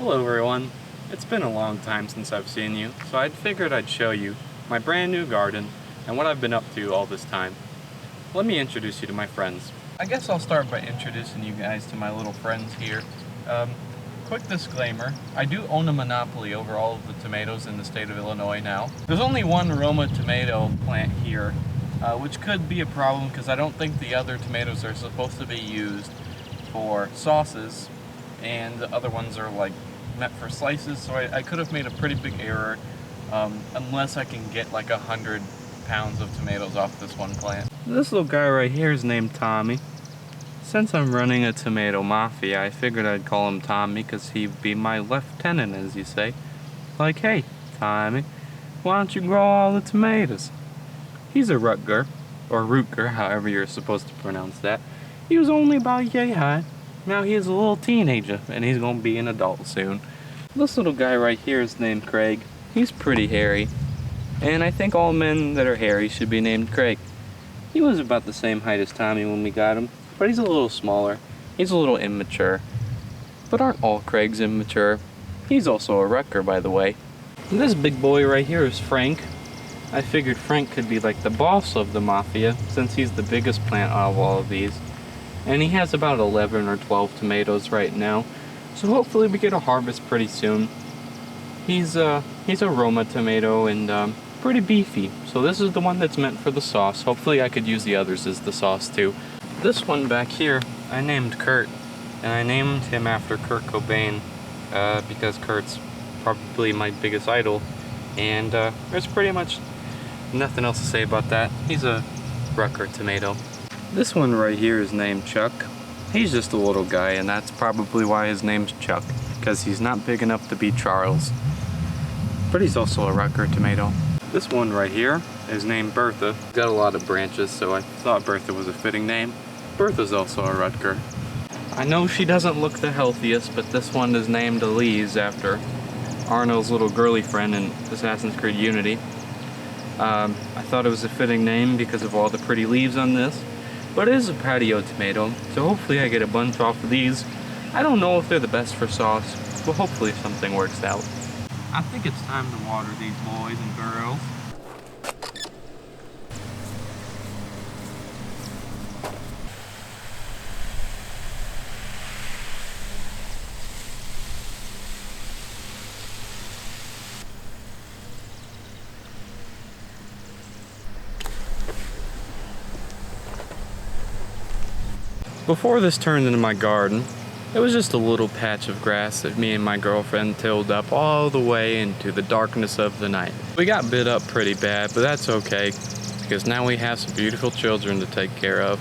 Hello everyone. It's been a long time since I've seen you, so I figured I'd show you my brand new garden and what I've been up to all this time. Let me introduce you to my friends. I guess I'll start by introducing you guys to my little friends here. Quick disclaimer, I do own a monopoly over all of the tomatoes in the state of Illinois now. There's only one Roma tomato plant here, which could be a problem because I don't think the other tomatoes are supposed to be used for sauces, and the other ones are like meant for slices, so I could have made a pretty big error unless I can get like 100 pounds of tomatoes off this one plant. This little guy right here is named Tommy. Since I'm running a tomato mafia, I figured I'd call him Tommy because he'd be my lieutenant, as you say. Like, hey, Tommy, why don't you grow all the tomatoes? He's a Rutger, or Rootger, however you're supposed to pronounce that. He was only about yay high. Now he is a little teenager, and he's gonna be an adult soon. This little guy right here is named Craig. He's pretty hairy, and I think all men that are hairy should be named Craig. He was about the same height as Tommy when we got him, but he's a little smaller. He's a little immature. But aren't all Craigs immature? He's also a Rutger, by the way. And this big boy right here is Frank. I figured Frank could be like the boss of the mafia, since he's the biggest plant out of all of these. And he has about 11 or 12 tomatoes right now, so hopefully we get a harvest pretty soon. He's a Roma tomato and pretty beefy, so this is the one that's meant for the sauce. Hopefully I could use the others as the sauce too. This one back here I named Kurt, and I named him after Kurt Cobain because Kurt's probably my biggest idol, and there's pretty much nothing else to say about that. He's a Rutger tomato. This one right here is named Chuck. He's just a little guy, and that's probably why his name's Chuck, because he's not big enough to be Charles. But he's also a Rutger tomato. This one right here is named Bertha. He's got a lot of branches, so I thought Bertha was a fitting name. Bertha's also a Rutger. I know she doesn't look the healthiest, but this one is named Elise after Arnold's little girly friend in Assassin's Creed Unity. I thought it was a fitting name because of all the pretty leaves on this. But it is a patio tomato, so hopefully I get a bunch off of these. I don't know if they're the best for sauce, but hopefully something works out. I think it's time to water these boys and girls. Before this turned into my garden, it was just a little patch of grass that me and my girlfriend tilled up all the way into the darkness of the night. We got bit up pretty bad, but that's okay, because now we have some beautiful children to take care of.